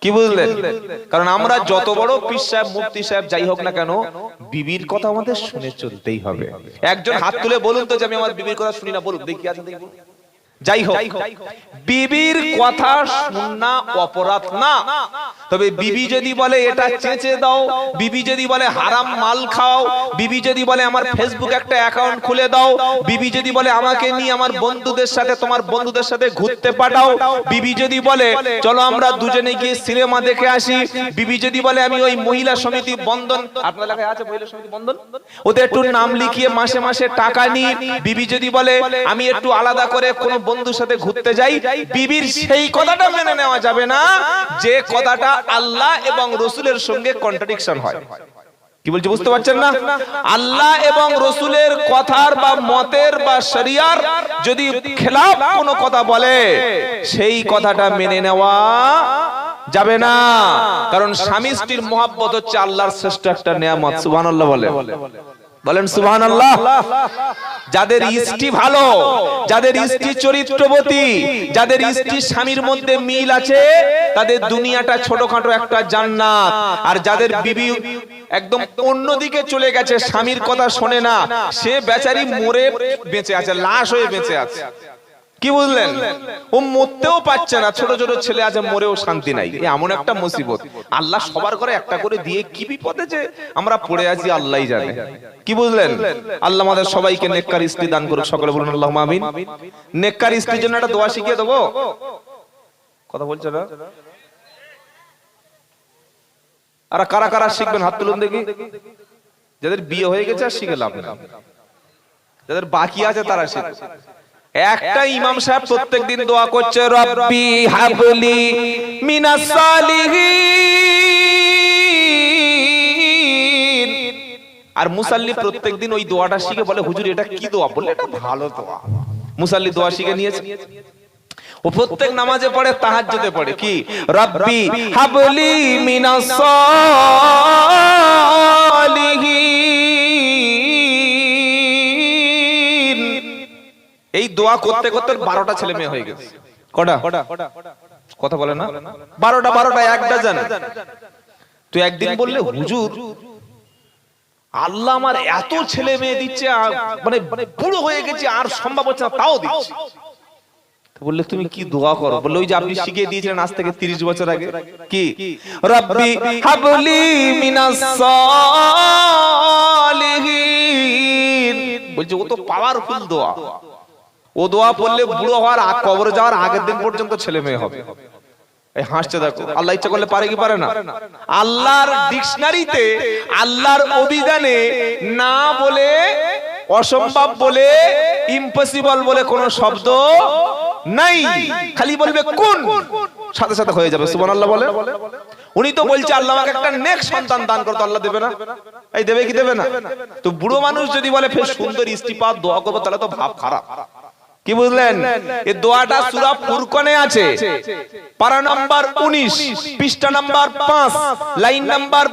কি বুঝলেন? কারণ আমরা যত বড় পীর সাহেব মুফতি সাহেব যাই হোক না কেন, বিবির কথা আমাদের শুনে চলতেই হবে। একজন হাত তুলে বলুন তো যে আমি আমার বিবির কথা শুনি না, বলুন দেখি। আছে দেখি। যাই হোক, বিবির কথা শোনা অপরাধ না, তবে বিবি যদি বলে এটা চেঁচে দাও, বিবি যদি বলে হারাম মাল খাও, বিবি যদি বলে আমার ফেসবুক একটা অ্যাকাউন্ট খুলে দাও, বিবি যদি বলে আমাকে নিয়ে আমার বন্ধুদের সাথে তোমার বন্ধুদের সাথে ঘুরতে পাঠাও, বিবি যদি বলে চলো আমরা দুজনে গিয়ে সিনেমা দেখে আসি, বিবি যদি বলে আমি ওই মহিলা সমিতি বন্ধন, আপনার এলাকায় আছে মহিলা সমিতি বন্ধন, ওদের একটু নাম লিখিয়ে মাসে মাসে টাকা নিই, বিবি যদি বলে আমি একটু আলাদা করে কোনো বন্ধুর সাথে ঘুরতে যাই, বিবির সেই কথাটা মেনে নেওয়া যাবে না যে কথাটা আল্লাহ এবং রাসূলের সঙ্গে কন্ট্রাডিকশন হয়। কি বলছি বুঝতে পারছেন না? আল্লাহ এবং রাসূলের কথার বা মতের বা শরিয়ার যদি খেলাফ কোনো কথা বলে, সেই কথাটা মেনে নেওয়া যাবে না। কারণ স্বামী স্ত্রীর মহব্বত হচ্ছে আল্লাহর শ্রেষ্ঠ একটা নিয়ামত। সুবহানাল্লাহ বলেন সুবহানাল্লাহ। যাদের স্ত্রী ভালো, যাদের স্ত্রী চরিত্রবতী, যাদের স্ত্রী স্বামীর মধ্যে মিল আছে, তাদের দুনিয়াটা ছোটখাটো একটা জান্নাত। আর যাদের বিবি একদম অন্যদিকে চলে গেছে, স্বামীর কথা শোনে না, সে বেচারি মরে বেঁচে আছে, লাশ হয়ে বেঁচে আছে। কি বুঝলেন? ও মরতেও পারছে না, ছোট ছোট ছেলে আছে মরেও শান্তি নাই। এমন একটা মুসিবত আল্লাহ সবার করে একটা করে দিয়ে কি বিপদে যে আমরা পড়ে আছি আল্লাহই জানে। কি বুঝলেন? আল্লাহ আমাদের সবাইকে নেককার স্ত্রী দান করুক, সকলে বলুন আল্লাহুম্মা আমিন। নেককার স্ত্রীর জন্য একটা দোয়া শিখিয়ে দেবো, কথা বলছে না? আর কারা কারা শিখবেন হাত তুলুন দেখি। যাদের বিয়ে হয়ে গেছে আর শিখে লাভ নেই, যাদের বাকি আছে তারা শিখবে। একটা ইমাম সাহেব প্রত্যেকদিন দোয়া করছে, রব্বি হাবলি মিনাস সালিহিন। আর মুসাল্লি প্রত্যেকদিন ওই দোয়াটা শিখে বলে হুজুর এটা কি দোয়া? বলে এটা ভালো দোয়া। মুসাল্লি দোয়া শিখে নিয়েছে, ও প্রত্যেক নামাজে পড়ে, তাহাজ্জুদে পড়ে কি রব্বি হাবলি মিনাস সালিহিন। এই দোয়া করতে করতে 12টা ছেলে মেয়ে হয়ে গেছে। কটা? কথা বলে না? 12টা এক ডজন। তুই একদিন বললে হুজুর আল্লাহ আমার এত ছেলে মেয়ে দিচ্ছে, মানে বুড়ো হয়ে গেছে আর সম্ভব হচ্ছে না, তাও দিচ্ছে। বললে তুমি কি দোয়া করো? বললে ওই যে আপনি শিখিয়ে দিয়েছিলেন আজ থেকে 30 বছর আগে, কি রব্বি হাবলি মিনাস সালিহিন। বলছে ও তো পাওয়ারফুল দোয়া, ও দোয়া পড়লে বুড়ো হওয়ার কবরে যাওয়ার আগের দিন পর্যন্ত ছেলে মেয়ে হবে। এই হাসছে দেখো, আল্লাহ ইচ্ছা করলে পারে কি পারে না? আল্লাহর ডিকশনারিতে, আল্লাহর অভিধানে না বলে, অসম্ভব বলে, ইম্পসিবল বলে কোন শব্দ নাই। খালি বলবে কোন, সাথে সাথে হয়ে যাবে। সুবহানাল্লাহ বলে। উনি তো বলছে আল্লাহ আমাকে একটা নেক সন্তান দান করতে, আল্লাহ দেবে না? এই দেবে কি দেবে না? তো বুড়ো মানুষ যদি বলে ফের সুন্দর স্ত্রী পাওয়ার দোয়া করবো, তাহলে তো ভাব খারাপ। কি বুঝলেন? এই দোয়াটা সূরা ফুরকানে আছে, পারা নাম্বার 19, পৃষ্ঠা নাম্বার 5, লাইন নাম্বার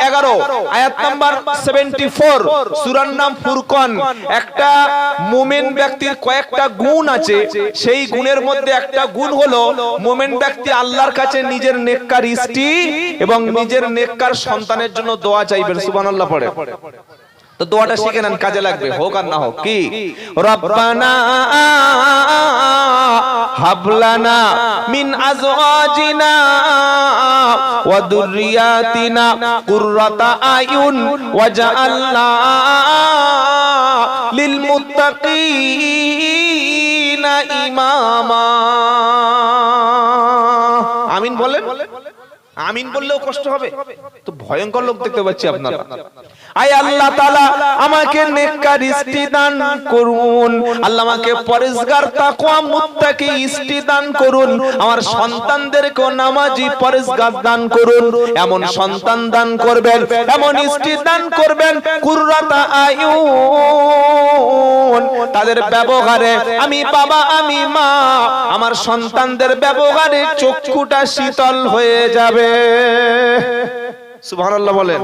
11, আয়াত নাম্বার 74। সূরার নাম ফুরকান। একটা মুমিন ব্যক্তির কয়েকটা গুণ আছে, সেই গুণের মধ্যে একটা গুণ হলো মুমিন ব্যক্তি আল্লাহর কাছে নিজের নেককার স্ত্রী এবং নিজের নেককার সন্তানের জন্য দোয়া চাইবেন। সুবহানাল্লাহ পড়ে। তো দোয়াটা শিখে নেন, কাজে লাগবে, হোক আর না হোক। কি রব্বানা হাবলানা মিন আজওয়াজিনা ওয়া যুররিয়াতিনা কুররাতা আয়ুন ওয়াজআলনা লিল মুত্তাকিনা ইমামা। আমিন বলেন। আমিন বললেও কষ্ট হবে, তো ভয়ঙ্কর লোক দেখতে পাচ্ছি আপনারা। আয় আল্লাহ তাআলা আমাকে নেককার স্ত্রী দান করুন, আল্লাহ আমাকে পরেজগার তাকওয়া মুত্তাকি স্ত্রী দান করুন, আমার সন্তানদেরকে নামাজি পরেজগার দান করুন। এমন সন্তান দান করবেন, এমন স্ত্রী দান করবেন, কুররাতা আয়ুন, তাদের ব্যবহারে আমি বাবা, আমি মা, আমার সন্তানদের ব্যবহারে চক্ষুটা শীতল হয়ে যাবে। সুবহানাল্লাহ বলে।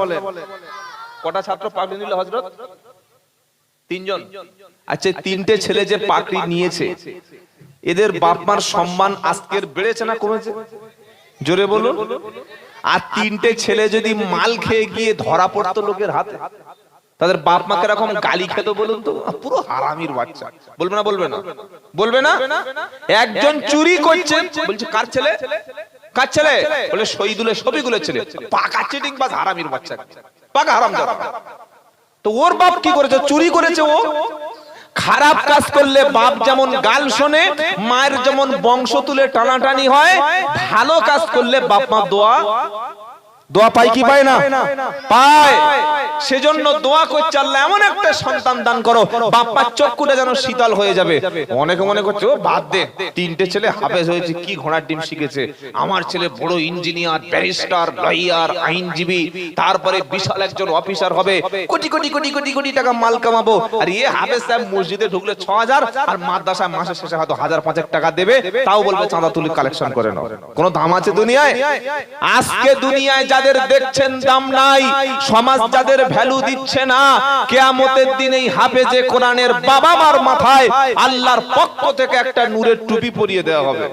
কটা ছাত্র পাগড়ি নিল হযরত? 3 জন। আচ্ছা, 3টে ছেলে যে পাগড়ি নিয়েছে, এদের বাপ মার সম্মান আজকের বেড়েছে না কমেছে? জোরে বলুন। আর তিনটে ছেলে যদি মাল খেয়ে গিয়ে ধরা পড়তো লোকের হাতে, তাদের বাপ মাকে এরকম গালি খেত বলুন তো, পুরো হারামির বাচ্চা। বলবে না? বলবে না? বলবে না? একজন চুরি করছে, বলছে কার ছেলে? কার ছেলে? বলে শহীদুলের শফিকুলের ছেলে। পাকা চিটিং বাজ, হারামির বাচ্চা, পাকা হারামজাদা। তো ওর বাপ কি করেছে? চুরি করেছে। ও খারাপ কাজ করলে বাপ যেমন গাল শোনে, মায়ের যেমন বংশ তুলে টানাটানি হয়, ভালো কাজ করলে বাপ মা দোয়া পায় কি পায় না? পায়। সেজন্য দোয়া করছে, আল্লাহ এমন একটা সন্তান দান করো বাপ্পার চক্ষুটা যেন শীতল হয়ে যাবে। অনেকে মনে করছে ও বাদ দে, তিনটে ছেলে হাফেজ হয়েছে, কি ঘোড়ার ডিম শিখেছে, আমার ছেলে বড় ইঞ্জিনিয়ার, ব্যারিস্টার, লয়ার, আইনজীবী, তারপরে বিশাল একজন অফিসার হবে, কোটি কোটি কোটি কোটি কোটি টাকা মাল কামাবো। আর এই হাফেজ সাহেব মসজিদে ঢুকলে 6000 আর মাদ্রাসায় মাসের শেষে হয়তো 1000-5000 টাকা দেবে, তাও বলবে চাঁদা তুলি কালেকশন করে নাও। কোনো দাম আছে দুনিয়ায়? আজকে দুনিয়ায় যাদের দেখছেন দাম নাই, সমাজ যাদের ভ্যালু দিচ্ছে না, কিয়ামতের দিন এই হাফেজে কোরআনের বাবা মার মাথায় আল্লাহর পক্ষ থেকে একটা নূরের টুপি পরিয়ে দেওয়া হবে।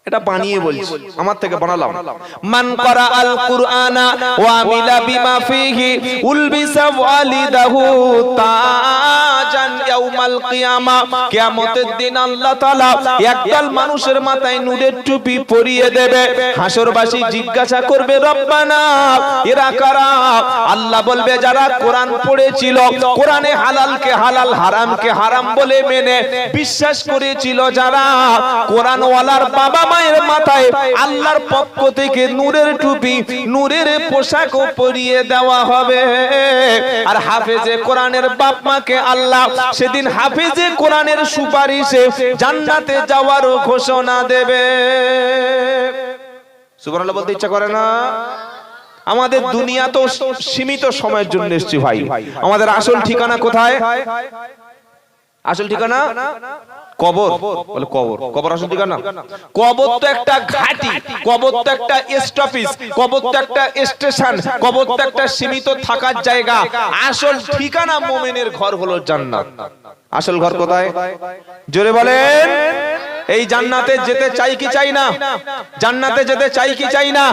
এটা বানিয়ে বলছি, আমার থেকে বানালাম। মান করা আল কুরআনা ওয়া আমিলা বিমা ফিহি উলবিসা ওয়ালিদাহু তাজান ইয়াউমাল কিয়ামা। কিয়ামতের দিন আল্লাহ তাআলা একদল মানুষের মাথায় নূরের টুপি পরিয়ে দেবে। হাসরবাসী জিজ্ঞাসা করবে, রব্বানা এরা কারা? আল্লাহ বলবে, যারা কোরআন পড়েছিল, কোরআনে হালালকে হালাল, হারামকে হারাম বলে মেনে বিশ্বাস করেছিল, যারা কোরআন ওয়ালার বাবা মায়ের মাথায় আল্লাহর পক্ষ থেকে নূরের টুপি, নূরের পোশাক পরিয়ে দেওয়া হবে। আর হাফেজে কোরআনের বাপ মাকে আল্লাহ সেদিন হাফেজে কোরআনের সুপারিশে জান্নাতে যাওয়ার ঘোষণা দেবে। সুবহানাল্লাহ বলতে ইচ্ছা করে না? আমাদের দুনিয়া তো সীমিত সময়ের জন্য এসেছি ভাই, আমাদের আসল ঠিকানা কোথায়? আসল ঠিকানা কবর। বলে কবর? কবর আসল ঠিকানা? কবর তো একটা ঘাঁটি, কবর তো একটা স্টপেজ, কবর তো একটা স্টেশন, কবর তো একটা সীমিত থাকার জায়গা। আসল ঠিকানা মুমিনের ঘর হলো জান্নাত। আসল ঘর কোথায়? জোরে বলেন। এই জান্নাতে যেতে চাই কি চাই না? জান্নাতে যেতে চাই কি চাই না?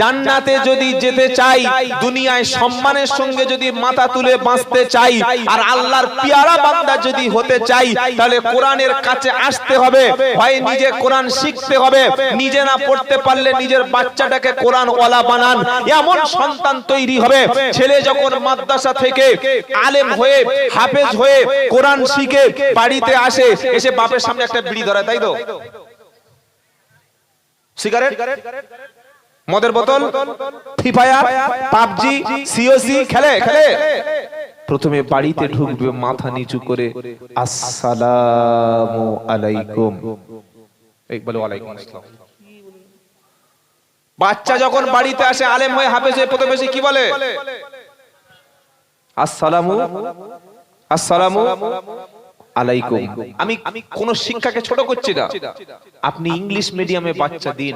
জান্নাতে যদি যেতে চাই, দুনিয়ায় সম্মানের সঙ্গে যদি মাথা তুলে বাঁচতে চাই, আর আল্লাহর পিয়ারা বান্দা যদি হতে চাই, তাহলে কোরআনের কাছে আসতে হবে। হয় নিজে কোরআন শিখতে হবে, নিজে না পড়তে পারলে নিজের বাচ্চাটাকে কোরআন ওয়ালা বানান, এমন সন্তান তৈরি হবে। ছেলে যখন মাদ্রাসা থেকে আলেম হয়ে, হাফেজ হয়ে, কোরআন শিখে বাড়িতে আসে, এসে বাপের সামনে একটা বিড়ি ধরে, তাই তো? সিগারেট, মদের বোতল, ফ্রি ফায়ার, পাবজি, সিওসি খেলে। প্রথমে বাড়িতে ঢুকবে মাথা নিচু করে, আসসালামু আলাইকুম। বলে ওয়ালাইকুম আসসালাম। বাচ্চা যখন বাড়িতে আসে আলেম হয়ে, হাফেজ হয়ে, প্রথমে কি বলে? আসসালামু আলাইকুম। আমি কোন শিক্ষাকে ছোট করছি না। আপনি ইংলিশ মিডিয়ামে বাচ্চা দিন,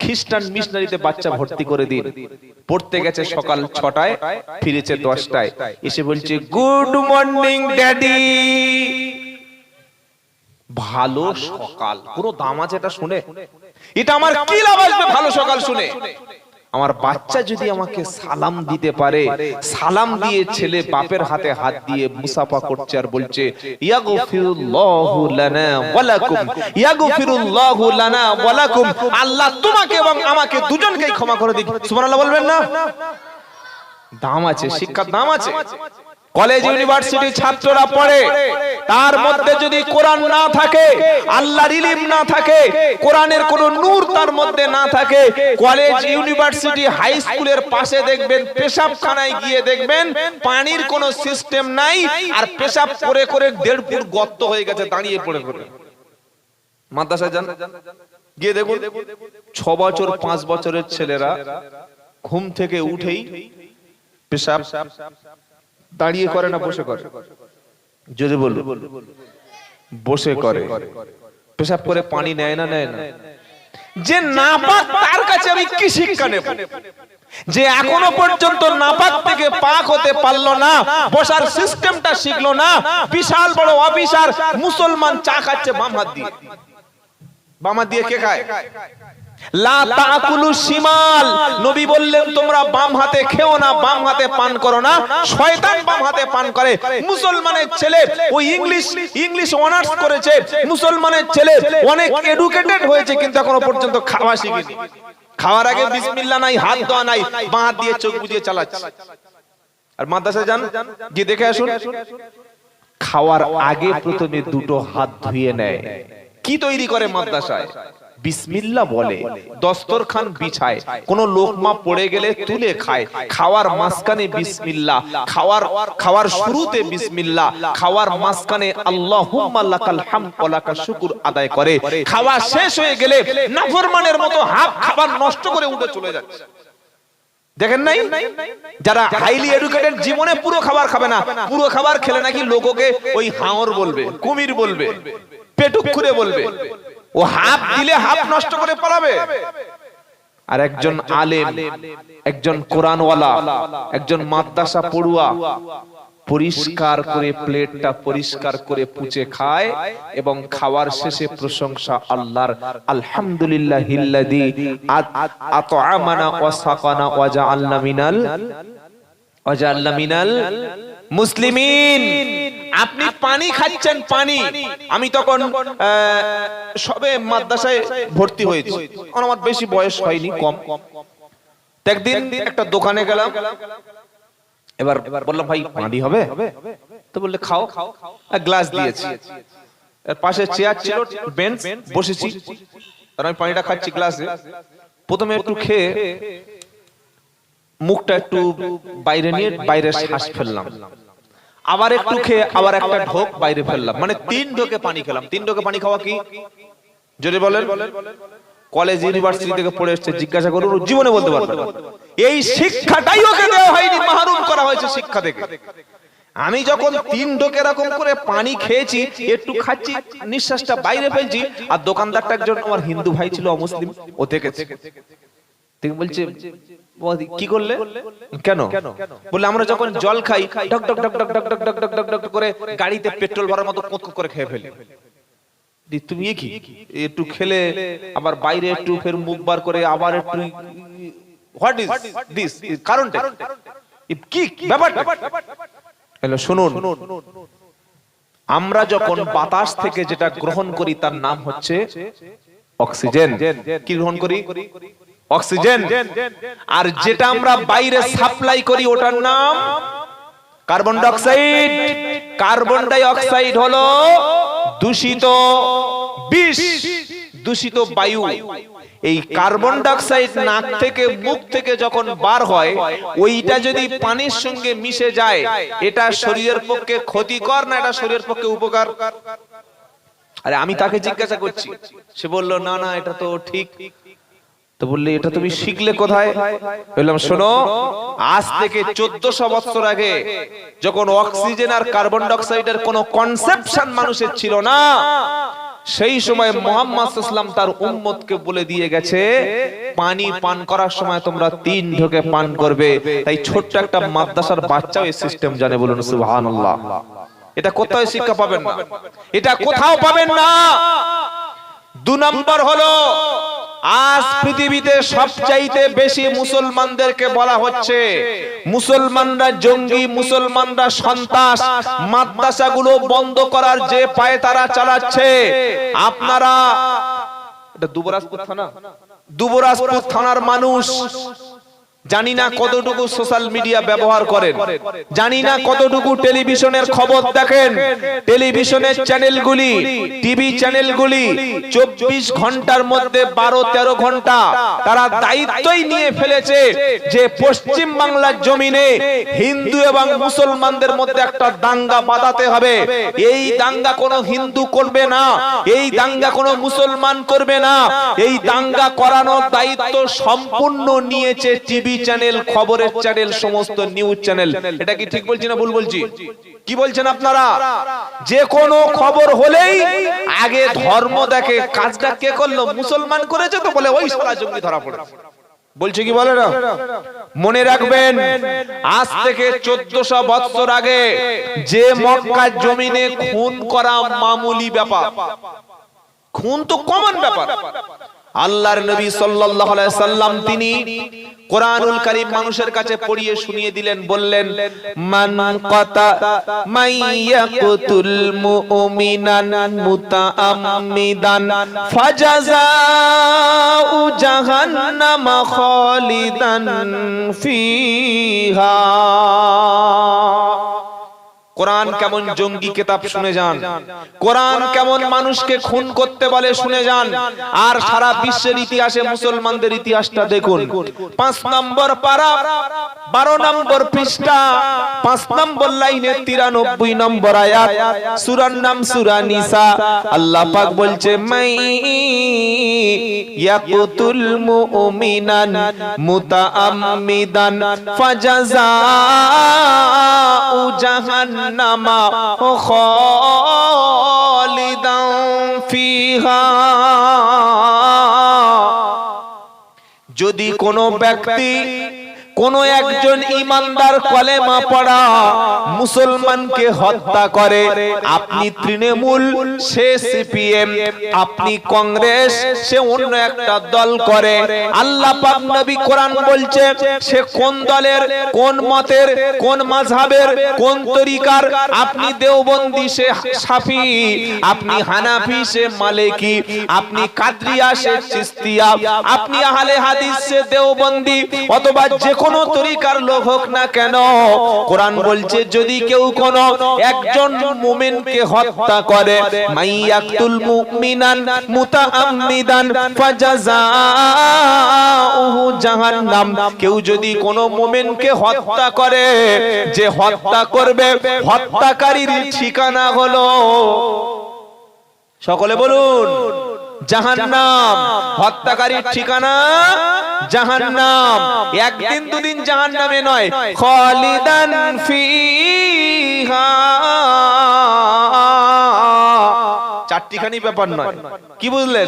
খ্রিস্টান মিশনারিতে বাচ্চা ভর্তি করে দিন, পড়তে গেছে সকাল 6টায়, ফিরেছে 10টায়, এসে বলছে গুড মর্নিং ড্যাডি। ভালো সকাল, পুরো দাম আছে এটা শুনে? এটা আমার কি লাভ আসবে ভালো সকাল শুনে? আমার বাচ্চা যদি আমাকে সালাম দিতে পারে, সালাম দিয়ে ছেলে বাপের হাতে হাত দিয়ে মুসাফা করছে আর বলছে ইয়াগফিরুল্লাহু লানা ওয়া লাকুম, ইয়াগফিরুল্লাহু লানা ওয়া লাকুম, আল্লাহ তোমাকে এবং আমাকে দুজনকেই ক্ষমা করে দিক। সুবহানাল্লাহ বলবেন না? দাম আছে, শিক্ষার দাম আছে। কলেজ ইউনিভার্সিটি ছাত্ররা পড়ে, তার মধ্যে যদি কোরআন না থাকে, আল্লাহর ইলম না থাকে, কোরআনের কোন নূর তার মধ্যে না থাকে, কলেজ ইউনিভার্সিটি হাই স্কুলের পাশে দেখবেন, পেশাবখানায় গিয়ে দেখবেন পানির কোনো সিস্টেম নাই, আর পেশাব করে করে 1.5 ফুট গর্ত হয়ে গেছে দাঁড়িয়ে পড়ে পড়ে। মাদ্রাসায় যান, গিয়ে দেখুন 6 বছর 5 বছরের ছেলেরা ঘুম থেকে উঠেই পেশাব দাঁড়িয়ে করে না বসে করে? যদি বলুন বসে করে। পেশাব করে পানি নেয় না? নেয় না। যে নাপাক তার কাছে আমি কি শিক্ষা নেব? যে এখনো পর্যন্ত নাপাক থেকে পাক হতে পারলো না, বসার সিস্টেমটা শিখলো না, বিশাল বড় অফিসার মুসলমান চা খাচ্ছে বাম হাত দিয়ে। বাম হাত দিয়ে কে খায়? লা তাকুলু শিমাল, নবী বললেন তোমরা বাম হাতে খেও না, বাম হাতে পান করো না, শয়তান বাম হাতে পান করে। মুসলমানের ছেলে ওই ইংলিশ অনার্স করেছে, মুসলমানের ছেলে অনেক এডুকেটেড হয়েছে, কিন্তু এখনো পর্যন্ত খাওয়া শিখেনি। খাওয়ার আগে বিসমিল্লাহ নাই, হাত ধোয়া নাই, বাঁ হাত দিয়ে চোখ বুজিয়ে চালাচ্ছে। আর মাদ্রাসায় যান, গিয়ে দেখে আসুন, খাওয়ার আগে প্রথমে দুটো হাত ধুয়ে নেয়। কি তৈরি করে মাদ্রাসায়? বিসমিল্লাহ বলে, দস্তরখান বিছায়, কোন লোকমা পড়ে গেলে তুলে খায়, খাওয়ার মাঝখানে বিসমিল্লাহ, খাওয়ার শুরুতে বিসমিল্লাহ, খাওয়ার মাঝখানে আল্লাহুম্মা লাকাল হামদ ওয়া লাকাশ শুকর আদায় করে। খাওয়া শেষ হয়ে গেলে নাফরমানের মতো হাফ খাবার নষ্ট করে উঠে চলে যাচ্ছে। দেখেন নাই, যারা হাইলি এডুকেটেড জীবনে পুরো খাবার খাবে না, পুরো খাবার খেলে নাকি লোককে ওই হাঙর বলবে, কুমির বলবে, পেটুক খুঁড়ে বলবে, ও হাফ দিলে হাফ নষ্ট করে পালাবে। আর একজন আলেম, একজন কোরআনওয়ালা, একজন মাদ্রাসা পড়ুয়া পরিষ্কার করে প্লেটটা পরিষ্কার করে পুছে খায় এবং খাওয়ার শেষে প্রশংসা আল্লাহর, আলহামদুলিল্লাহিল্লাযী আত'আমানা ওয়া সাকানা ওয়া জাআলনা মিনাল মুসলিমিন। আপনি পানি খাচ্ছেন, পানি। আমি তখন সবে মাদ্রাসায় ভর্তি হয়েছি, আমার বেশি বয়স হয়নি, কম। একদিন একটা দোকানে গেলাম, এবার বললাম ভাই পানি হবে? তো বললে খাও। গ্লাস দিয়েছি, এর পাশে চেয়ার ছিল, বেঞ্চ, বসেছি, আর আমি পানিটা খাচ্ছি গ্লাসে। প্রথমে একটু খেয়ে মুখটা একটু বাইরে নিয়ে বাইরে শ্বাস ফেললাম, আবার একটু খেয়ে আবার একটা ঢোক বাইরে ফেললাম, মানে 3 ঢোকে পানি খেলাম। 3 ঢোকে পানি খাওয়া কি যদি বলেন? কলেজ ইউনিভার্সিটি থেকে পড়ে এসেছে, জিজ্ঞাসা করুন, জীবনে বলতে পারবে না। এই শিক্ষাটাই ওকে দেওয়া হয়নি, মাহরুম করা হয়েছে শিক্ষা থেকে। আমি যখন 3 ঢোক এরকম করে পানি খেয়েছি, একটু খাচ্ছি, নিঃশ্বাসটা বাইরে ফেলছি, আর দোকানদারটা একজন আমার হিন্দু ভাই ছিল, অমুসলিম, ও দেখেছে। ঠিক বলছে, কি করলে? কেন? বলে আমরা যখন জল খাই ডক ডক ডক ডক ডক ডক ডক ডক ডক ডক করে গাড়িতে পেট্রোল ভরার মতো কোঁত করে খেয়ে ফেলি। তুমি কি একটু খেলে আবার বাইরে একটু ফের মুখ বার করে আবার একটু, হোয়াট ইজ দিস? কারণটা কি? ব্যাপারটা হলো, শুনুন, আমরা যখন বাতাস থেকে যেটা গ্রহণ করি তার নাম হচ্ছে অক্সিজেন। কি গ্রহণ করি? অক্সিজেন। আর যেটা আমরা বাইরে সাপ্লাই করি ওটার নাম carbon die oxide. Carbon die oxide হলো দূষিত বিষ, দূষিত বায়ু। এই কার্বন ডাই অক্সাইড নাক থেকে, মুখ থেকে যখন বার হয়, ওইটা যদি পানির সঙ্গে মিশে যায়, এটা শরীরের পক্ষে ক্ষতিকর না এটা শরীরের পক্ষে উপকার? আরে আমি তাকে জিজ্ঞাসা করছি, সে বলল না না এটা তো ঠিক। তো বললে এটা তুমি শিখলে কোথায়? বললাম শোনো, আজ থেকে 1400 বছর আগে যখন অক্সিজেন আর কার্বন ডাই অক্সাইডের কোনো কনসেপশন মানুষের ছিল না, সেই সময় মুহাম্মদ সাল্লাল্লাহু আলাইহি ওয়াসাল্লাম তার উম্মতকে বলে দিয়ে গেছে, পানি পান করার সময় তোমরা 3 ঢোকে পান করবে। তাই ছোট্ট একটা মাদ্রাসার বাচ্চাও এই সিস্টেম জানে, বলুন সুবহানাল্লাহ। এটা কোথাও শিক্ষা পাবেন না, এটা কোথাও পাবেন না। 2 নম্বর হলো, আজ পৃথিবীতে সবচাইতে বেশি মুসলমানদেরকে বলা হচ্ছে মুসলমানরা জঙ্গি, মুসলমানরা সন্ত্রাস। মাদ্রাসাগুলো বন্ধ করার যে পায়ে তারা চালাচ্ছে, আপনারা এটা দুবরাজপুর থানা, দুবরাজপুর থানার মানুষ জানি না কতটুকু সোশ্যাল মিডিয়া ব্যবহার করেন, জানি না কতটুকু টেলিভিশনের খবর দেখেন। টেলিভিশনের চ্যানেলগুলি, টিভি চ্যানেলগুলি 24 ঘন্টার মধ্যে 12-13 ঘন্টা তারা দায়িত্বই নিয়ে ফেলেছে যে পশ্চিম বাংলার জমিনে হিন্দু এবং মুসলমানদের মধ্যে একটা দাঙ্গা বাঁধাতে হবে। এই দাঙ্গা কোনো হিন্দু করবে না, এই দাঙ্গা কোনো মুসলমান করবে না, এই দাঙ্গা করানোর দায়িত্ব সম্পূর্ণ নিয়েছে টিভি চ্যানেল, খবরের চ্যানেল, সমস্ত নিউজ চ্যানেল। এটা কি ঠিক বলছি না ভুল বলছি? কি বলছেন আপনারা? যে কোনো খবর হলেই আগে ধর্ম দেখে। কাজটা কে করলো? মুসলমান করেছে তো বলে ওই সারা জঙ্গি ধরা পড়ে। বলছে কি বলে না? মনে রাখবেন, আজ থেকে 1400 বছর আগে যে মক্কার জমিনে খুন করা মামুলি ব্যাপার, খুন তো কমন ব্যাপার। আল্লাহর নবী সাল্লাল্লাহু আলাইহি সাল্লাম তিনি কোরআনুল কারীম মানুষের কাছে পড়িয়ে শুনিয়ে দিলেন, বললেন মান কাতা মাইয়াকুতুল মুমিনান মুতাআম্মিদান ফাজাযাউ জাহান্নাম খালিদান ফিহা। কোরআন কেমন জঙ্গি কিতাব শুনে যান, কোরআন কেমন মানুষকে খুন করতে বলে শুনে যান। আর সারা বিশ্বের ইতিহাসে মুসলমানদের ইতিহাসটা দেখুন। 5 নম্বর পারা 12 নম্বর পৃষ্ঠা 5 নম্বর লাইনে 93 নম্বর আয়াত, সূরার নাম সূরা নিসা। আল্লাহ পাক বলছে মাই ইয়াকুতুল মুমিনান মুতাআম্মিদান ফাজাযাউ জাহান্নামা খালিদান ফিহা। যদি কোনো ব্যক্তি কোন একজন ইমানদার কলেমা পড়া মুসলমানকে হত্যা করে, আপনি তৃণমূল, সে সিপিএম, আপনি কংগ্রেস, সে অন্য একটা দল করে, আল্লাহ পাক নবী কোরআন বলছে সে কোন দলের, কোন মতের, কোন মাযহাবের, কোন তরিকার, আপনি দেওবন্দি সে শাফি, আপনি হানাফি সে মালিকি, আপনি কাদরিয়া সে চিশতিয়া, আপনি আহলে হাদিস সে দেওবন্দি, অথবা যে কোন তরিকার লোক হোক না কেন, কোরআন বলছে যদি কেউ কোন একজন মুমিনকে হত্যা করে, মাইয়াকতুল মুমিনান মুতাআম্মিদান ফাজাযাউহু জাহান্নাম, কেউ যদি কোন মুমিনকে হত্যা করে, যে হত্যা করবে হত্যাকারীর ঠিকানা হলো, সকলে বলুন, জাহান্নাম। হত্যাকারীর ঠিকানা জাহান্নাম। একদিন দুদিন জাহান্নামে নয়, খালিদান ফিহা। চারটিখানি ব্যাপার নয়। কি বুঝলেন?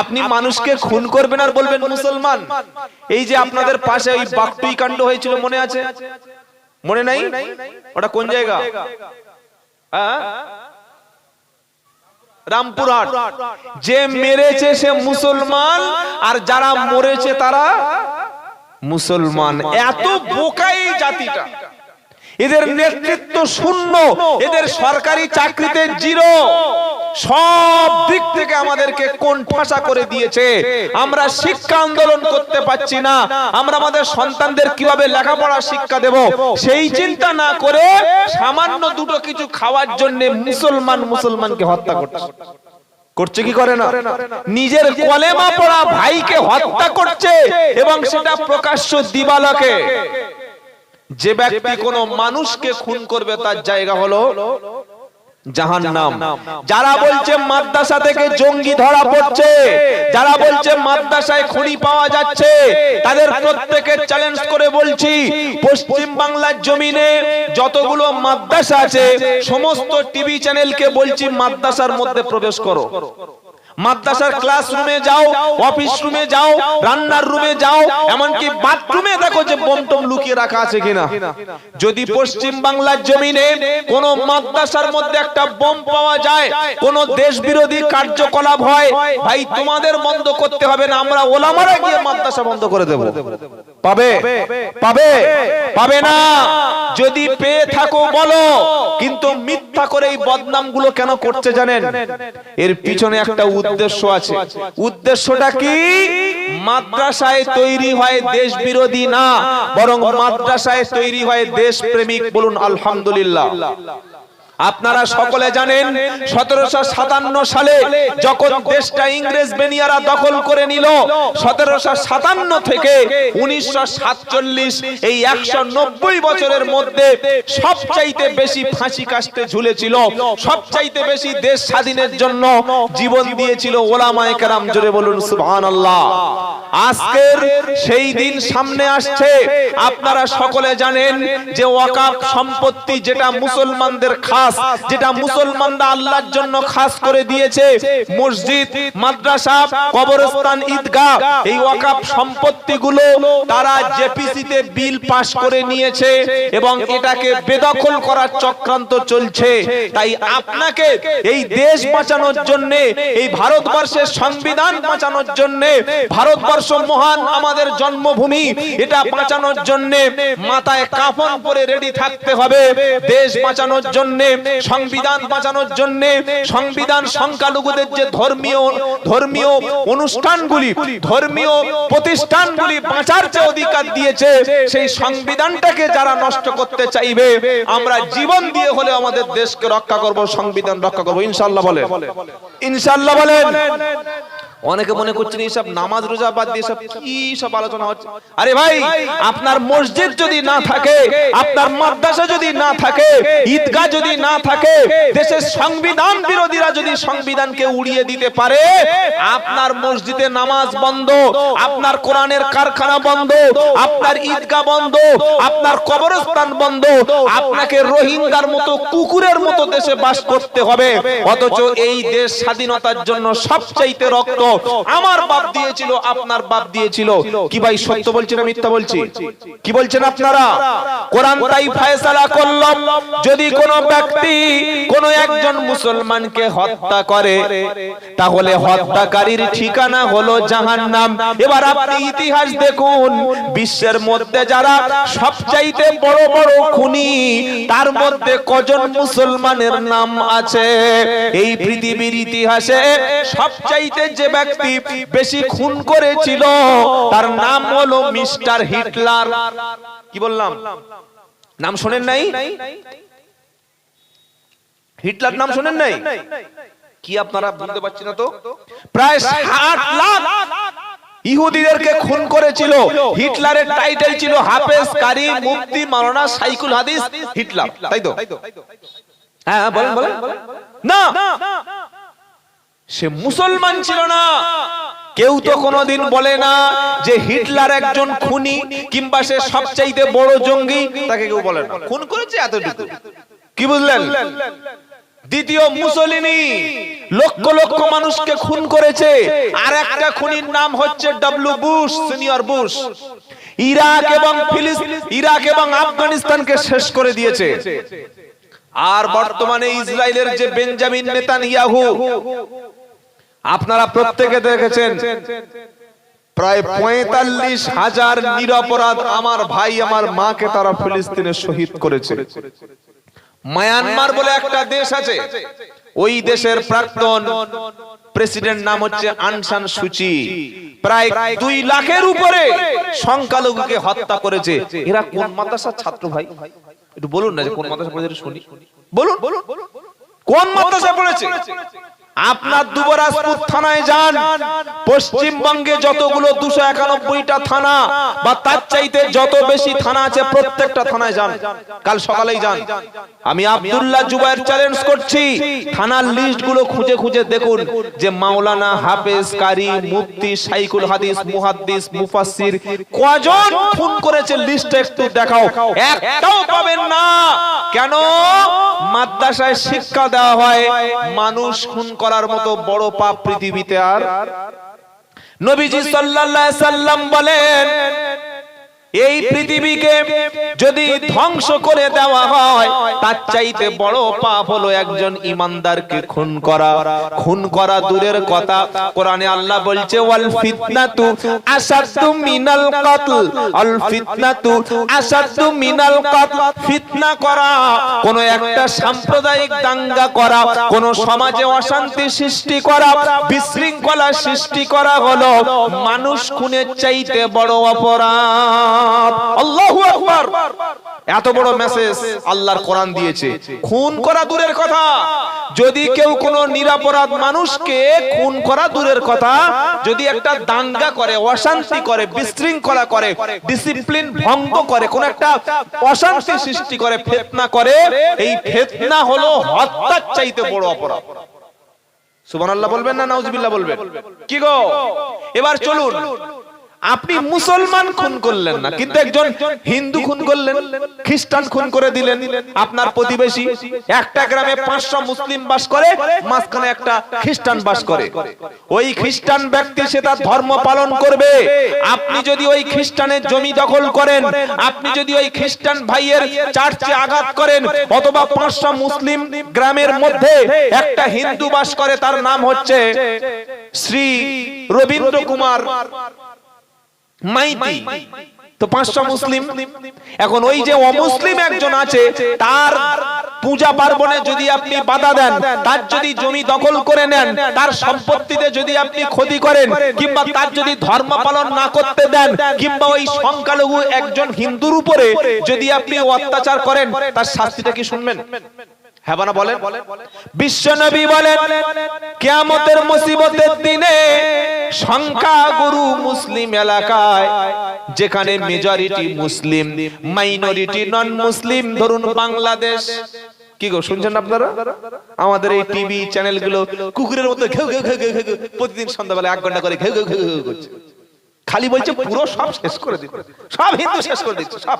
আপনি মানুষকে খুন করবেন আর বলবেন মুসলমান। এই যে আপনাদের পাশে ওই বাকটুই কাণ্ড হয়েছিল, মনে আছে? মনে নাই? ওটা কোন জায়গা? রামপুরহাট। যে মেরেছে সে মুসলমান, আর যারা মরেছে তারা মুসলমান। এত বোকা এই জাতিটা, এদের নেতৃত্ব শূন্য, এদের সরকারি চাকরিতে জিরো, সব দিক থেকে আমাদেরকে কোণঠাসা করে দিয়েছে। আমরা শিক্ষা আন্দোলন করতে পারছি না, আমরা আমাদের সন্তানদের কিভাবে লেখাপড়া শিক্ষা দেব সেই চিন্তা না করে সামান্য দুটো কিছু খাওয়ার জন্য মুসলমানকে হত্যা করছে কি করে না? নিজের কলেমা পড়া ভাইকে হত্যা করছে, এবং সেটা প্রকাশ্য দিবালোকে। যে ব্যক্তি কোনো মানুষকে খুন করবে তার জায়গা হলো জাহান্নাম। যারা বলছে মাদ্রাসা থেকে জঙ্গি ধরা পড়ছে, যারা বলছে মাদ্রাসায় খড়ি পাওয়া যাচ্ছে, তাদের প্রত্যেকের চ্যালেঞ্জ করে বলছি, পশ্চিম বাংলার জমিনে যতগুলো মাদ্রাসা আছে সমস্ত টিভি চ্যানেলকে বলছি মাদ্রাসার মধ্যে প্রবেশ করো। মাদ্রাসার ক্লাসরুমে যাও, অফিস রুমে যাও, রান্নার রুমে যাও, এমনকি বাথরুমে দেখো যে বোম টোম লুকিয়ে রাখা আছে কিনা। যদি পশ্চিম বাংলার জমিনে কোন মাদ্রাসার মধ্যে একটা বোম পাওয়া যায়, কোন দেশ বিরোধী কার্যকলাপ হয়, ভাই তোমাদের বন্ধ করতে হবে না, আমরা ওলামারা গিয়ে মাদ্রাসা বন্ধ করে দেব। পাবে? পাবে? পাবে না। যদি পেয়ে থাকো বলো, কিন্তু মিথ্যা করে এই বদনামগুলো কেন করতে জানেন? এর পিছনে একটা উদ্দেশ্য আছে। উদ্দেশ্যটা কি? মাদ্রাসায় তৈরি হয় দেশ বিরোধী না, বরং মাদ্রাসায় তৈরি হয় দেশ প্রেমিক। বলুন আলহামদুলিল্লাহ। আপনারা সকলে জানেন 1757 সালে যখন দেশটা ইংরেজ বেনিয়ারা দখল করে নিল, 1757 থেকে 1947 এই 190 বছরের মধ্যে সবচাইতে বেশি ফাঁসি কাস্টে ঝুলেছিল, সবচাইতে বেশি দেশ স্বাধীনের জন্য জীবন দিয়েছিল ওলামায়ে কেরাম। জোরে বলুন সুবহানাল্লাহ। আজকের সেই দিন সামনে আসছে। আপনারা সকলে জানেন যে ওয়াকফ সম্পত্তি যেটা মুসলমানদের খাস, যেটা মুসলমানরা আল্লাহর জন্য খাস করে দিয়েছে, মসজিদ, মাদ্রাসা, কবরস্থান, ঈদগাহ, এই ওয়াকফ সম্পত্তিগুলো তারা জেপিসিতে বিল পাস করে নিয়েছে এবং এটাকে বেদখল করার চক্রান্ত চলছে। তাই আপনাকে এই দেশ বাঁচানোর জন্য, এই ভারতবর্ষের সংবিধান বাঁচানোর জন্য, ভারতবর্ষ মহান আমাদের জন্মভূমি, এটা বাঁচানোর জন্য মাথায় কাফন পরে রেডি থাকতে হবে। দেশ বাঁচানোর জন্য, সংবিধান বাঁচানোর জন্য, সংবিধান সংখ্যালঘুদের যে ধর্মীয় অনুষ্ঠানগুলি, ধর্মীয় প্রতিষ্ঠানগুলি বাঁচার যে অধিকার দিয়েছে, সেই সংবিধানটাকে যারা নষ্ট করতে চাইবে, আমরা জীবন দিয়ে হলে আমাদের দেশকে রক্ষা করব, সংবিধান রক্ষা করব, ইনশাআল্লাহ বলেন, ইনশাআল্লাহ বলেন। অনেকে মনে করছেন এইসব নামাজ রোজা বাদ দিয়ে সব কি সব আলোচনা হচ্ছে। আরে ভাই, আপনার মসজিদ যদি না থাকে, আপনার মাদ্রাসা যদি না থাকে, ঈদগাহ যদি না থাকে, দেশের সংবিধান বিরোধীরা যদি সংবিধানকে উড়িয়ে দিতে পারে, আপনার মসজিদে নামাজ বন্ধ, আপনার কোরআনের কারখানা বন্ধ, আপনার ঈদগাহ বন্ধ, আপনার কবরস্থান বন্ধ, আপনাকে রোহিঙ্গার মতো কুকুরের মতো দেশে বাস করতে হবে। অথচ এই দেশ স্বাধীনতার জন্য সবচাইতে রক্ত আমার বাপ দিয়েছিল, আপনার বাপ দিয়েছিল। কি ভাই সত্য বলছি না মিথ্যা বলছি? কি বলছেন আপনারা? কোরআন তাই ফয়সালা করল, যদি কোনো ব্যক্তি কোনো একজন মুসলমানকে হত্যা করে, তাহলে হত্যাকারীর ঠিকানা হলো জাহান্নাম। এবার আপনি ইতিহাস দেখুন, বিশ্বের মধ্যে যারা সবচাইতে বড় বড় খুনি, তার মধ্যে কজন মুসলমানের নাম আছে? এই পৃথিবীর ইতিহাসে সবচাইতে যে ব্যক্তি বেশি খুন করেছিল, তার নাম হলো মিস্টার হিটলার। কি বললাম? নাম শোনেন নাই? হিটলার নাম শোনেন নাই? কি আপনারা বুঝতে পারছেন না তো? প্রায় 60 লাখ ইহুদিদেরকে খুন করেছিল। হিটলারের টাইটেল ছিল হাফেজ কারি মুফতি মাওলানা শাইখুল হাদিস হিটলার, তাই তো? হ্যাঁ বলেন বলেন। না, সে মুসলমান ছিল না। কেউ তো কোনোদিন বলে না যে হিটলার একজন খুনি কিংবা সে সবচাইতে বড় জঙ্গি, তাকে কেউ বলে না। খুন করেছে এতটুকু, কি বুঝলেন? দ্বিতীয় মুসলিনি লক্ষ লক্ষ মানুষকে খুন করেছে। আর একটা খুনির নাম হচ্ছে W Bush, senior Bush. Iraq এবং আফগানিস্তানকে শেষ করে দিয়েছে। আর বর্তমানে ইসরায়েলের যে বেঞ্জামিন নেতানিয়াহু, আপনারা প্রত্যেকে দেখেছেন, প্রায় 45,000 নিরপরাধ আমার ভাই আমার মাকে তারা ফিলিস্তিনে শহীদ করেছে। মায়ানমার বলে একটা দেশ আছে, ওই দেশের প্রাক্তন প্রেসিডেন্ট নাম হচ্ছে আং সান সুচি, প্রায় 2 লাখের উপরে সংখ্যালঘুকে হত্যা করেছে। এরা কোন মাদ্রাসার ছাত্র ভাই? একটু বলুন না যে কোন মাদ্রাসা পড়েছে, শুনি। বলুন কোন মাদ্রাসা পড়েছে? আপনার দুবরাজপুর থানায় যান, পশ্চিমবঙ্গে যতগুলো 291টা থানা বা তার চাইতে যত বেশি থানা আছে, প্রত্যেকটা থানায় যান, কাল সকালেই যান। আমি আব্দুল্লাহ জুবায়ের চ্যালেঞ্জ করছি, থানার লিস্ট গুলো খুঁজে খুঁজে দেখুন যে মাওলানা, হাফেজ, কারি, মুফতি, শাইখুল হাদিস, মুহাদ্দিস, মুফাসসির কজন খুন করেছে, লিস্টটা একটু দেখাও। একটাও পাবেন না। কেন? মাদ্রাসায় শিক্ষা দেওয়া হয় মানুষ খুন করার মতো বড় পাপ পৃথিবীতে আর। নবীজি সাল্লাল্লাহু আলাইহি সাল্লাম বলেন, এই পৃথিবীকে যদি ধ্বংস করে দেওয়া হয়, তার চাইতে বড় পাপ হলো একজন ঈমানদারকে খুন করা। খুন করা দূরের কথা, কোরআনে আল্লাহ বলছে ওয়াল ফিতনাতু আশাদ্দু মিনাল কতল, আল ফিতনাতু আশাদ্দু মিনাল কতল। ফিতনা করা, কোন একটা সাম্প্রদায়িক দাঙ্গা করা, কোন সমাজে অশান্তি সৃষ্টি করা, বিশৃঙ্খলা সৃষ্টি করা হলো মানুষ খুনের চাইতে বড় অপরাধ। আল্লাহু আকবার। এত বড় মেসেজ আল্লাহর কোরআন দিয়েছে। খুন করা দূরের কথা, যদি কেউ কোনো নিরপরাধ মানুষকে খুন করা দূরের কথা, যদি একটা দাঙ্গা করে, অশান্তি করে, বিশৃঙ্খলা করে, ডিসিপ্লিন ভঙ্গ করে, কোন একটা অশান্তি সৃষ্টি করে, ফিতনা করে, এই ফিতনা হলো হত্যার চাইতে বড় অপরাধ। সুবহানাল্লাহ বলবেন না নাউজুবিল্লাহ বলবেন? কি গো, এবার চলুন আপনি মুসলমান খুন করলেন না, কিন্তু একজন হিন্দু খুন করলেন, খ্রিস্টান খুন করে দিলেন। আপনার প্রতিবেশী একটা গ্রামে 500 মুসলিম বাস করে, মাঝখানে একটা খ্রিস্টান বাস করে। ওই খ্রিস্টান ব্যক্তি সে তার ধর্ম পালন করবে। আপনি যদি ওই খ্রিস্টানের জমি দখল করেন, আপনি যদি ওই খ্রিস্টান ভাইয়ের চার্চে আঘাত করেন, অথবা 500 মুসলিম গ্রামের মধ্যে একটা হিন্দু বাস করে, তার নাম হচ্ছে শ্রী রবীন্দ্র কুমার মাইতি, তো 500 মুসলিম। এখন ওই যে অমুসলিম একজন আছে, তার পূজা পার্বণে যদি আপনি বাধা দেন, তার যদি জমি দখল করে নেন, তার সম্পত্তিতে যদি আপনি ক্ষতি করেন, কিংবা তার যদি ধর্ম পালন না করতে দেন, কিংবা ওই সংখ্যালঘু একজন হিন্দুর উপরে যদি আপনি অত্যাচার করেন, তার শাস্তিটা কি শুনবেন? হ্যাঁ না বলেন? বিশ্বনবী বলেন, কিয়ামতের মুসিবতের দিনে সংখ্যাগুরু মুসলিম এলাকায়, যেখানে মেজরিটি মুসলিম, মাইনরিটি নন মুসলিম, ধরুন বাংলাদেশ, কি গো শুনছেন আপনারা? আমাদের এই টিভি চ্যানেলগুলো কুকুরের মতো ঘেউ ঘেউ ঘেউ ঘেউ ঘেউ প্রতিদিন সন্ধ্যাবেলা 1 ঘন্টা করে ঘেউ ঘেউ ঘেউ ঘেউ করছে, খালি বলছে পুরো সব শেষ করে দিচ্ছে, সব হিন্দু শেষ করে দিচ্ছে সব।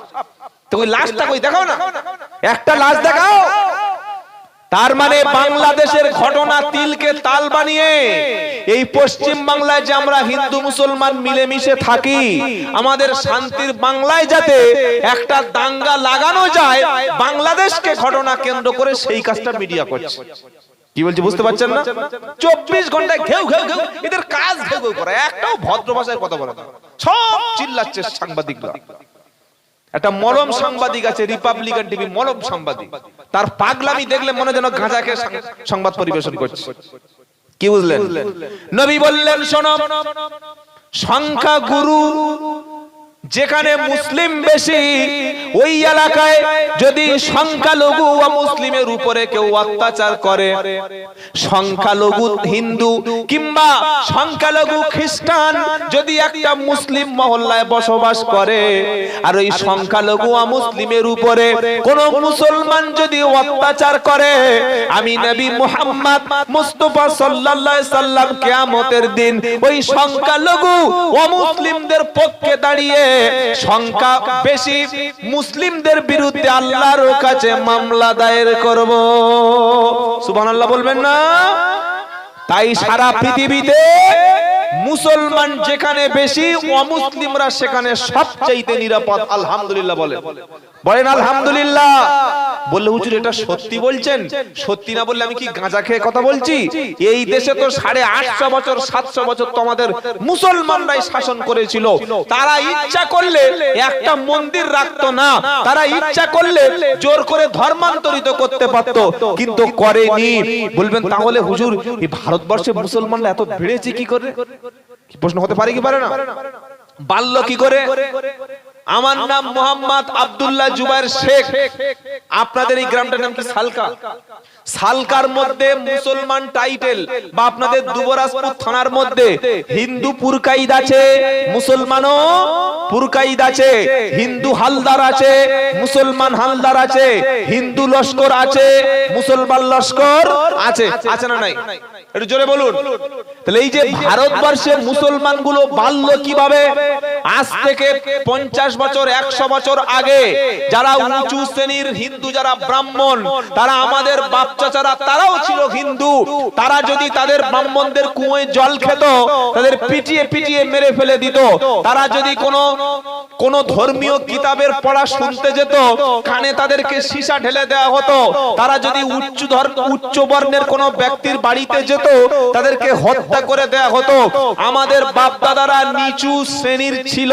তো ওই লাশটা কই দেখাও না, একটা লাশ দেখাও। তার মানে বাংলাদেশের ঘটনা তিলকে তাল বানিয়ে এই পশ্চিম বাংলায় যে আমরা হিন্দু মুসলমান মিলেমিশে থাকি, আমাদের শান্তির বাংলায় যাতে একটা দাঙ্গা লাগানো যায়, বাংলাদেশকে ঘটনা কেন্দ্র করে সেই কাজটা মিডিয়া করছে। কি বলছি বুঝতে পারছেন না? 24 ঘন্টায় ঘেউ ঘেউ ঘেউ, এদের কাজ ঘেউ ঘেউ করা, একটাও ভদ্র ভাষায় কথা বলে না, সব চিল্লাচ্ছে সাংবাদিকরা। একটা মলম সাংবাদিক আছে, রিপাবলিকান টিভি মলম সাংবাদিক, তার পাগলামি দেখলে মনে যেন গাঁজাকে সংবাদ পরিবেশন করছে। কি বুঝলেন? নবী বললেন, শোনো, সংখ্যাগুরু যেখানে মুসলিম বেশি, ওই এলাকায় যদি সংখ্যালঘু ও মুসলিমের উপরে কেউ অত্যাচার করে, সংখ্যালঘু হিন্দু কিংবা সংখ্যালঘু খ্রিস্টান যদি একটা মুসলিম মহল্লায় বসবাস করে, আর ওই সংখ্যালঘু ও মুসলিমের উপরে কোন মুসলমান যদি অত্যাচার করে, আমি নবী মুহাম্মদ মুস্তাফা সাল্লাল্লাহু আলাইহি সাল্লাম কিয়ামতের দিন ওই সংখ্যালঘু ও মুসলিমদের পক্ষে দাঁড়িয়ে সংখ্যা বেশি মুসলিমদের বিরুদ্ধে আল্লাহর কাছে মামলা দায়ের করব। সুবহানাল্লাহ বলবেন না? তাই সারা পৃথিবীতে মুসলমান যেখানে বেশি, অমুসলিমরা সেখানে সবচাইতে নিরাপদ। আলহামদুলিল্লাহ বলেন, বলেন আলহামদুলিল্লাহ। বললে হুজুর এটা সত্যি বলছেন? সত্যি না বললে আমি কি গাঁজা খেয়ে কথা বলছি? এই দেশে তো 850 বছর 700 বছর তো আমাদের মুসলমানরাই শাসন করেছিল। তারা ইচ্ছা করলে একটা মন্দির রাখতো না, তারা ইচ্ছা করলে জোর করে ধর্মান্তরিত করতে পারতো, কিন্তু করেনি। বলবেন তাহলে হুজুর এই ভারতবর্ষে মুসলমানরা এত বেড়েছে কি করে? কি প্রশ্ন হতে পারে কি পারে না? বাল্য কি করে? আমার নাম মোহাম্মদ আব্দুল্লাহ জুবায়ের শেখ। আপনাদের এই গ্রামটার নাম কি? সালকা। সালকার মধ্যে মুসলমান টাইটেল, বা আপনাদের দুবরাজপুর থানার মধ্যে হিন্দু পুরকাইদ আছে, মুসলমানও পুরকাইদ আছে, হিন্দু হালদার আছে, মুসলমান হালদার আছে, হিন্দু লস্কর আছে, মুসলমান লস্কর আছে, আছে না নাই? একটু জোরে বলুন। তাহলে এই যে ভারতবর্ষে মুসলমান গুলো বাল্য কিভাবে? আজ থেকে 50 বছর 100 বছর আগে যারা উঁচু শ্রেণীর হিন্দু, যারা ব্রাহ্মণ, তারা আমাদের বাপ চাচারা, তারাও ছিল হিন্দু। তারা যদি তাদের ব্রাহ্মণদের কুয়োয় জল খেত, তাদের পিটিয়ে পিটিয়ে মেরে ফেলে দিত। তারা যদি কোন ধর্মীয় কিতাবের পড়া শুনতে যেত, কানে তাদেরকে সীসা ঢেলে দেওয়া হতো। তারা যদি উচ্চ বর্ণের কোন ব্যক্তির বাড়িতে যেত, তাদেরকে হত্যা করে দেওয়া হতো। আমাদের বাপ দাদারা নিচু শ্রেণীর ছিল,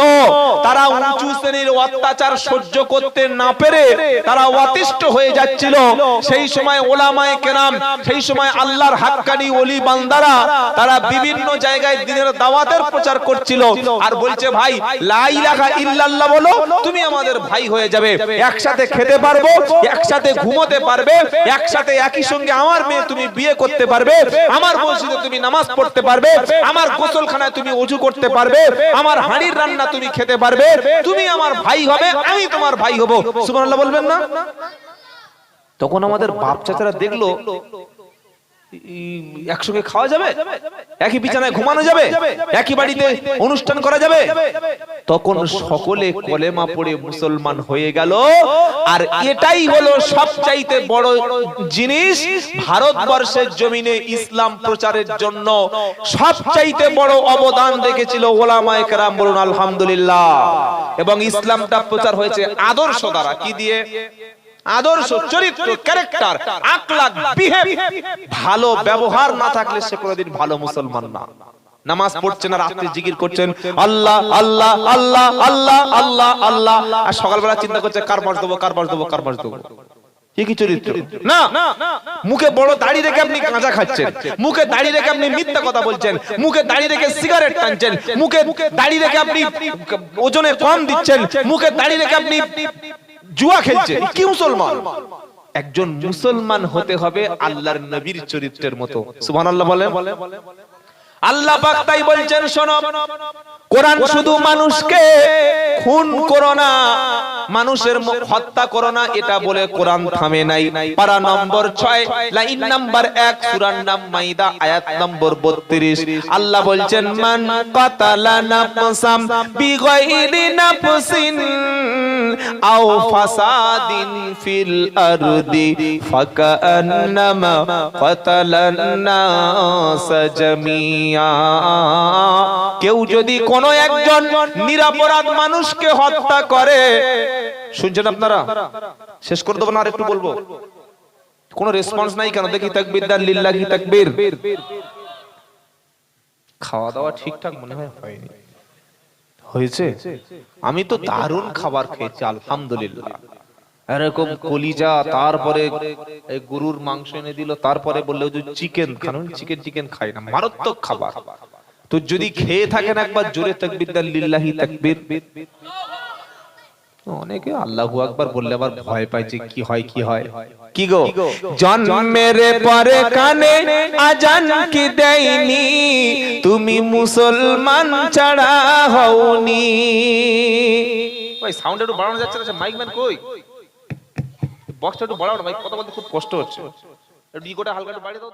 তারা উঁচু শ্রেণীর অত্যাচার সহ্য করতে না পেরে তারা অতিষ্ঠ হয়ে যাচ্ছিল। সেই সময় ওলামায়ে কেরাম, সেই সময় আল্লাহর হাক্কানি ওলি বান্দারা, তারা বিভিন্ন জায়গায় দ্বীনের দাওয়াতের প্রচার করছিল, আর বলছে ভাই লা ইলাহা ইল্লাল্লাহ বলো, তুমি আমাদের ভাই হয়ে যাবে, একসাথে খেতে পারবো, একসাথে ঘুমোতে পারবে, একসাথে একই সঙ্গে আমার মেয়ে তুমি বিয়ে করতে পারবে, আমার মসজিদে তুমি নামাজ পড়তে পারবে, আমার গোসলখানায় তুমি ওযু করতে পারবে, আমার হাঁড়ির রান্না তুমি খেতে পারবে, তুমি আমার ভাই হবে, আমি তোমার ভাই হব। সুবহানাল্লাহ বলবেন না? তখন আমাদের বাপ চাচারা দেখলো একসঙ্গে খাওয়া যাবে, একই বিছানায় ঘুমানো যাবে, একই বাড়িতে অনুষ্ঠান করা যাবে? তখন সকলে কলেমা পড়ে মুসলমান হয়ে গেল। আর এটাই হলো সবচাইতে বড় জিনিস, ভারতবর্ষের জমিনে ইসলাম প্রচারের জন্য সবচাইতে বড় অবদান রেখেছিল ওলামায়ে কেরাম, বলুন আলহামদুলিল্লাহ। এবং ইসলামটা প্রচার হয়েছে আদর্শ দ্বারা। কি দিয়ে? আদর্শ, চরিত্র, ক্যারেক্টার, আখলাক, বিহেভ। ভালো ব্যবহার না থাকলে সে কোনোদিন ভালো মুসলমান না। নামাজ পড়ছেন আর রাতে জিকির করছেন আল্লাহ আল্লাহ আল্লাহ আল্লাহ আল্লাহ আল্লাহ, আর সকালবেলা চিন্তা করছে কার মাস দেবো, কার মাস দেবো, কার মাস দেবো। কি চরিত্র? না, মুখে বড় দাড়ি রেখে আপনি গাঁজা খাচ্ছেন, মুখে দাড়ি রেখে আপনি মিথ্যা কথা বলছেন, মুখে দাড়ি রেখে সিগারেট টানছেন, মুখে দাড়ি রেখে আপনি ওজনে কম দিচ্ছেন, মুখে দাড়ি রেখে আপনি জুয়া খেলছেন। কি মুসলমান? একজন মুসলমান হতে হবে আল্লাহর নবীর চরিত্রের মতো। সুবহানাল্লাহ বলেন। আল্লাহ পাক তাই বলছেন, শোনো, কোরআন শুধু মানুষকে খুন করো না, মানুষের হত্যা করো না এটা বলে কোরআন থামে নাই। পারা নম্বর 6, লাইন নাম্বার 1, সূরার নাম মাইদা, আয়াত নম্বর 32। আল্লাহ বলছেন, মান কাতালা নাফসাম বিগাইরি নাফসিন আও ফাসাদিন ফিল আরদি ফাকান্নামা কাতালান নাস জামিয়া। কেউ যদি কোন একজন নিরপরাধ মানুষকে হত্যা করে, শুনছেন আপনারা? শেষ করে দেবো না, আর একটু বলবো। কোন রেসপন্স নাই কেন? দেখি তাকবীর দান, লিল্লাহি তাকবীর। খাওয়া দাওয়া ঠিকঠাক মনে হয় হয়নি। হয়েছে? আমি তো দারুণ খাবার খেয়েছি আলহামদুলিল্লাহ। এরকম কলিজা, তারপরে গরুর মাংস এনে দিল, তারপরে বললো যে চিকেন খান। চিকেন খাই না, মারাত্মক খাবার। তো যদি খেয়ে থাকেন একবার জোরে তাকবীর দেন, লিল্লাহি তাকবীর। অনেকে আল্লাহু আকবার বললে আবার ভয় পায় যে কি হয় কি হয়। কি গো, জন্মের পরে কানে আজান কি দেয়নি, তুমি মুসলমান ছাড়া হওনি। ওই সাউন্ড একটু বাড়ানো যাচ্ছে না? মাইক ম্যান কই? বক্সটা একটু বাড়াও না ভাই, কথা বলতে খুব কষ্ট হচ্ছে। একটু ইকোটা হালকা একটু বাড়িয়ে দাও।